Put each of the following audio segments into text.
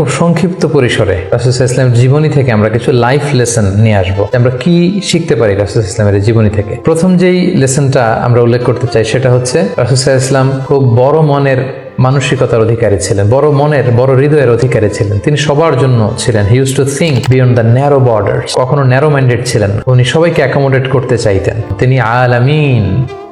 খুব সংক্ষিপ্ত পরিসরে রাসূল সাল্লাল্লাহু আলাইহি ওয়াসাল্লামের জীবনী থেকে আমরা কিছু লাইফ লেসন নিয়ে আসবো। আমরা কি শিখতে পারি রাসূল সাল্লাল্লাহু আলাইহি ওয়াসাল্লামের জীবনী থেকে। প্রথম যেই লেসনটা আমরা উল্লেখ করতে চাই সেটা হচ্ছে রাসূল সাল্লাল্লাহু আলাইহি ওয়াসাল্লাম খুব বড় মনের মানসিকতার অধিকারী ছিলেন, বড় মনের, বড় হৃদয়ের অধিকারী ছিলেন। তিনি সবার জন্য ছিলেন। He use to think beyond the narrow borders. কখনো ন্যারো মাইন্ডেড ছিলেন। উনি সবাইকে অ্যাকোমোডেট করতে চাইতেন। তিনি আলামিন,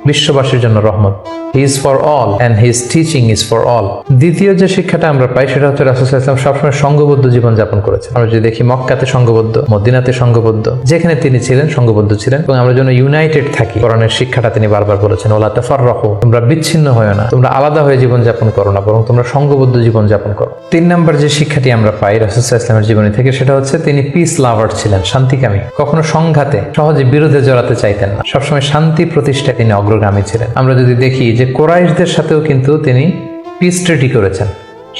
বিশ্ববাসীর জন্য রহমত। He is for all and his teaching is for all. দ্বিতীয় যে শিক্ষাটা আমরা পাই সেটা হচ্ছে রাসূল সাল্লাল্লাহু আলাইহি ওয়াসাল্লাম সবসময় সংঘবদ্ধ জীবন যাপন করেছেন। আমরা যদি দেখি মক্কাতে সংঘবদ্ধ, মদিনাতে সংঘবদ্ধ, যেখানে তিনি ছিলেন সংঘবদ্ধ ছিলেন। এবং আমরা যেন ইউনাইটেড থাকি, কোরআনের শিক্ষাটা তিনি বারবার বলেছেন, ওয়ালা তাফাররাকু, তোমরা বিচ্ছিন্ন হয়ো না, তোমরা আলাদা হয়ে জীবন যাপন করো না, বরং তোমরা সংঘবদ্ধ জীবন যাপন করো। 3 নম্বর যে শিক্ষাটি আমরা পাই রাসূল সাল্লাল্লাহু আলাইহি ওয়াসাল্লামের জীবনী থেকে সেটা হচ্ছে তিনি পিস লাভার ছিলেন, শান্তিকামী। কখনো সংঘাতে, সহজে বিরোধে জড়াতে চাইতেন না। সবসময় শান্তি প্রতিষ্ঠায় তিনি অগ্রগামী ছিলেন। আমরা যদি দেখি যে কুরাইশদের সাথেও কিন্তু তিনি পিস ট্রিটি করেছেন,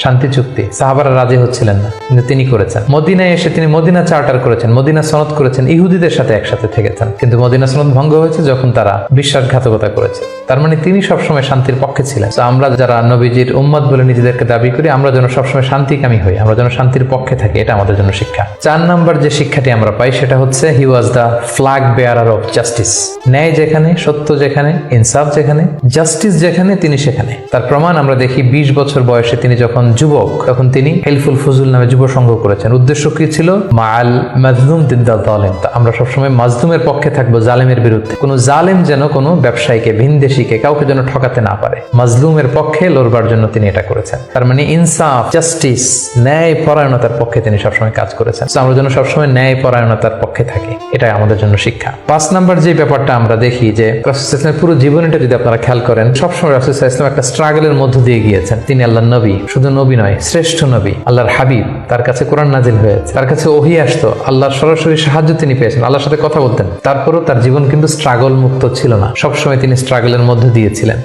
শান্তি চুক্তি। সাহাবারা রাজি হচ্ছিলেন না, কিন্তু তিনি করেছেন। মদিনায় এসে তিনি মদিনা চার্টার করেছেন, মদিনা সনদ করেছেন, ইহুদিদের সাথে একসাথে থেকেছেন। কিন্তু মদিনা সনদ ভঙ্গ হয়েছে যখন তারা বিশ্বাসঘাতকতা করেছে। তার মানে তিনি সবসময় শান্তির পক্ষে ছিলেন। তো আমরা যারা নবীজির উম্মত বলে নিজেদেরকে দাবি করি, আমরা যেন সবসময় শান্তিকামী হই, আমরা যেন শান্তির পক্ষে থাকি, এটা আমাদের জন্য শিক্ষা। 4 নম্বর যে শিক্ষাটি আমরা পাই সেটা হচ্ছে he was the flag bearer of justice. ন্যায় যেখানে, সত্য যেখানে, ইনসাফ যেখানে, জাস্টিস যেখানে, তিনি সেখানে। তার প্রমাণ আমরা দেখি 20 বছর বয়সে তিনি যখন যুবক, তখন তিনি হেলফুল ফুজুল নামে যুব সংঘ করেছেন। উদ্দেশ্য কি ছিল? মাআল মাজলুম দিদ্দাল জালেম। আমরা সবসময় মাজলুমের পক্ষে থাকবো, জালেমের বিরুদ্ধে। কোনো জালেম যেন কোনো ব্যবসায়ীকে, ভিনদেশীকে, কাউকে যেন ঠকাতে না পারে। মাজলুমের পক্ষে লড়বার জন্য তিনি এটা করেছেন। তার মানে ইনসাফ, জাস্টিস, ন্যায় পরায়ণতার পক্ষে তিনি সবসময় কাজ করেছেন। আমরা যেন সবসময় ন্যায় পরায়ণতার পক্ষে থাকি, এটাই আমাদের জন্য শিক্ষা। 5 নম্বর যে ব্যাপারটা আমরা দেখি যে রাসূল সাল্লাল্লাহু আলাইহি ওয়াসাল্লামের পুরো জীবনটা যদি আপনারা খেয়াল করেন, সবসময় রাসূল সাল্লাল্লাহু আলাইহি ওয়াসাল্লাম একটা স্ট্রাগলের মধ্য দিয়ে গিয়েছেন। তিনি আল্লাহর নবী, শুধু নবী নয়, শ্রেষ্ঠ নবী, আল্লাহর হাবিব। তার কাছে কোরআন নাজিল হয়েছে, তার কাছে ওহী আসতো, আল্লাহর সরাসরি সাহায্য তিনি পেয়েছেন, আল্লাহর সাথে কথা বলতেন। তারপরও তার জীবন কিন্তু স্ট্রাগল মুক্ত ছিল না। সবসময় তিনি স্ট্রাগলের মধ্যে দিয়েছিলেন।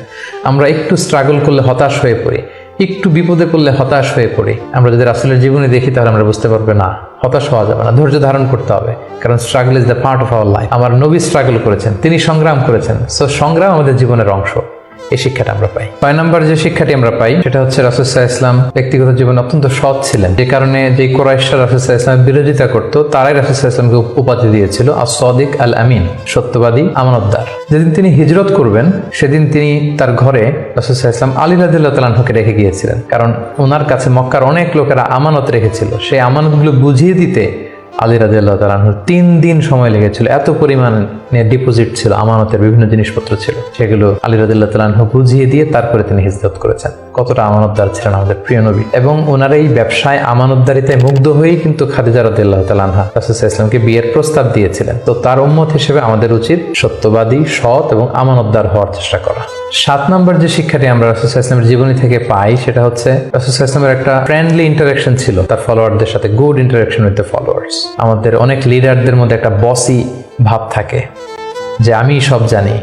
আমরা একটু স্ট্রাগল করলে হতাশ হয়ে পড়ি, একটু বিপদে পড়লে হতাশ হয়ে পড়ি। আমরা যদি রাসূলের জীবনে দেখি তাহলে আমরা বুঝতে পারবো না, হতাশ হওয়া যাবে না, ধৈর্য ধারণ করতে হবে। কারণ struggle is the part of our life. আমার নবী স্ট্রাগল করেছেন, তিনি সংগ্রাম করেছেন। সো সংগ্রাম আমাদের জীবনের অংশ। এই শিক্ষাটা আমরা পাই। 6 নম্বর যে শিক্ষাটি আমরা পাই সেটা হচ্ছে রাসূল সাল্লাল্লাহু আলাইহি ওয়াসাল্লাম ব্যক্তিগত জীবনে অত্যন্ত সৎ ছিলেন। যে কারণে যে কুরাইশরা রাসূল সাল্লাল্লাহু আলাইহি ওয়াসাল্লামের বিরোধিতা করতো, তারাই রাসূল সাল্লাল্লাহু আলাইহি ওয়াসাল্লামকে উপাধি দিয়েছিল আস-সাদিক আল আমিন, সত্যবাদী, আমানতদার। যেদিন তিনি হিজরত করবেন সেদিন তিনি তার ঘরে রাসূল সাল্লাল্লাহু আলাইহি ওয়াসাল্লাম আলী রাদিয়াল্লাহু তাআলা আনহুকে রেখে গিয়েছিলেন। কারণ ওনার কাছে মক্কার অনেক লোকেরা আমানত রেখেছিল। সেই আমানতগুলো বুঝিয়ে দিতে আলী রাদিয়াল্লাহু তাআলা আনহুর 3 দিন সময় লেগেছিল। এত পরিমাণে ডিপোজিট ছিল, আমানতের বিভিন্ন জিনিসপত্র ছিল, সেগুলো আলী রাদিয়াল্লাহু তাআলা আনহু বুঝিয়ে দিয়ে তারপরে তিনি হিজরত করেছেন। কতটা আমানতদার ছিলেন আমাদের প্রিয় নবী। এবং ওনার এই ব্যবসায় আমানতদারিতায় মুগ্ধ হয়েই কিন্তু খাদিজা রাদিয়াল্লাহু তাআলা আনহা রাসূল সাল্লাল্লাহু আলাইহি ওয়াসাল্লামকে বিয়ের প্রস্তাব দিয়েছিলেন। তো তার উম্মত হিসেবে আমাদের উচিত সত্যবাদী, সৎ এবং আমানতদার হওয়ার চেষ্টা করা। 7 নম্বর যে শিক্ষাটি আমরা রাসূল সাল্লাল্লাহু আলাইহি ওয়াসাল্লামের জীবনী থেকে পাই সেটা হচ্ছে রাসূল সাল্লাল্লাহু আলাইহি ওয়াসাল্লামের একটা ফ্রেন্ডলি ইন্টারাকশন ছিল তার ফলোয়ারদের সাথে, good interaction with the followers. আমাদের অনেক লিডারদের মধ্যে একটা বসি ভাব থাকে যে আমি সব জানি,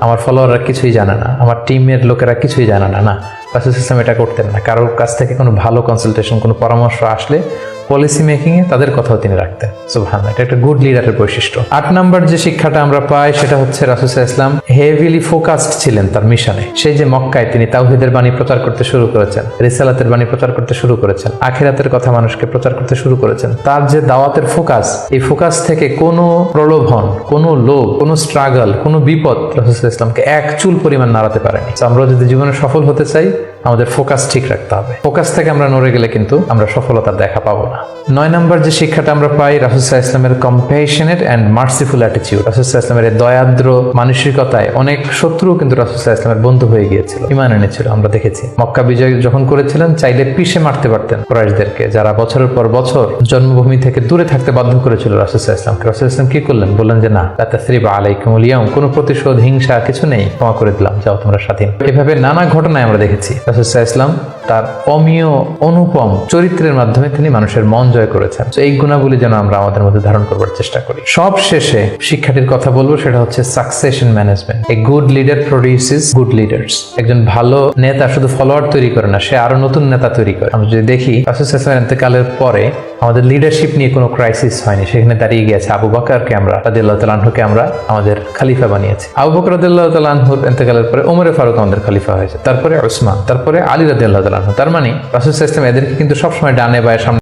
আমার ফলোয়াররা কিছুই জানে না, আমার টিমের লোকেরা কিছুই জানে না। না, রাসূল সাল্লাল্লাহু আলাইহি ওয়াসাল্লাম এটা করতেন না। কারোর কাছ থেকে কোনো ভালো কনসালটেশন, কোনো পরামর্শ আসলে পলিসি মেকিং এ তাদের কথাও তিনি রাখতেন। সুবহানাল্লাহ, এটা একটা গুড লিডারের বৈশিষ্ট্য। 8 নম্বর যে শিক্ষাটা আমরা পাই সেটা হচ্ছে রাসূল সাল্লাল্লাহু আলাইহি ওয়াসাল্লাম হেভিলি ফোকাসড ছিলেন তার মিশনে। সেই যে মক্কায় তিনি তাওহীদের বাণী প্রচার করতে শুরু করেছেন, রিসালাতের বাণী প্রচার করতে শুরু করেছেন, আখিরাতের কথা মানুষকে প্রচার করতে শুরু করেছেন। তার যে দাওয়াতের ফোকাস, এই ফোকাস থেকে কোনো প্রলোভন, কোনো লোভ, কোনো স্ট্রাগল, কোনো বিপদ রাসূল সাল্লাল্লাহু আলাইহি ওয়াসাল্লামকে এক চুল পরিমাণ নাড়াতে পারেনি। আমরা যদি জীবনে সফল হতে চাই, আমাদের ফোকাস ঠিক রাখতে হবে। ফোকাস থেকে আমরা নড়ে গেলে কিন্তু আমরা সফলতার দেখা পাবো না। 9 নম্বর যে শিক্ষাটা আমরা পাই রাসূল সাল্লাল্লাহু আলাইহি ওয়াসাল্লামের কম্প্যাশনেট এন্ড মার্সিফুল অ্যাটিটিউড। রাসূল সাল্লাল্লাহু আলাইহি ওয়াসাল্লামের দয়াদ্র মানসিকতায় অনেক শত্রু কিন্তু রাসূল সাল্লাল্লাহু আলাইহি ওয়াসাল্লামের বন্ধু হয়ে গিয়েছিল, ঈমান এনেছিল। আমরা দেখেছি মক্কা বিজয় যখন করেছিলেন, চাইলে পিষে মারতে পারতেন কুরাইশদেরকে, যারা বছরের পর বছর জন্মভূমি থেকে দূরে থাকতে বাধ্য করেছিল রাসূল সাল্লাল্লাহু আলাইহি ওয়াসাল্লামকে। রাসূল সাল্লাল্লাহু আলাইহি ওয়াসাল্লাম কি করলেন? বললেন যে না, লা তাসরিবা আলাইকুমুল ইয়াউম, কোনো প্রতিশোধ, হিংসা কিছু নেই, ক্ষমা করে দিলাম, যাও তোমরা স্বাধীন। এভাবে নানা ঘটনায় আমরা দেখেছি রাসূল সাল্লাল্লাহু আলাইহি ওয়াসাল্লাম তার অমীয় অনুপম চরিত্রের মাধ্যমে তিনি মানুষের মন জয় করেছেন। এই গুণাবলী যেন আমরা আমাদের মধ্যে ধারণ করবার চেষ্টা করি। সব শেষে শিক্ষাটির কথা বলবো, সেটা হচ্ছে succession management. A good leader produces good leaders. একজন ভালো নেতা শুধু ফলোয়ার তৈরি করে না, সে আরো নতুন নেতা তৈরি করে। আমরা যদি দেখি রাসূল সাল্লাল্লাহু আলাইহি ওয়াসাল্লামের ইন্তেকালের পরে আমাদের লিডারশিপ নিয়ে কোনো ক্রাইসিস হয়নি, সেখানে দাঁড়িয়ে গিয়েছে আবু বকরকে আমরা রাদিয়াল্লাহু তাআলা আনহুকে আমরা আমাদের খলিফা বানিয়েছি। আবু বকর রাদিয়াল্লাহু তাআলা আনহুর ইন্তেকালের পরে ওমরে ফারুক আমাদের খলিফা হয়েছে, তারপরে উসমান, তারপরে আলী রাদিয়াল্লাহু তাআলা আনহু। তার মানে রাসূল সাল্লাল্লাহু আলাইহি ওয়াসাল্লাম এদেরকে কিন্তু সবসময় ডানে বায়ে সামনে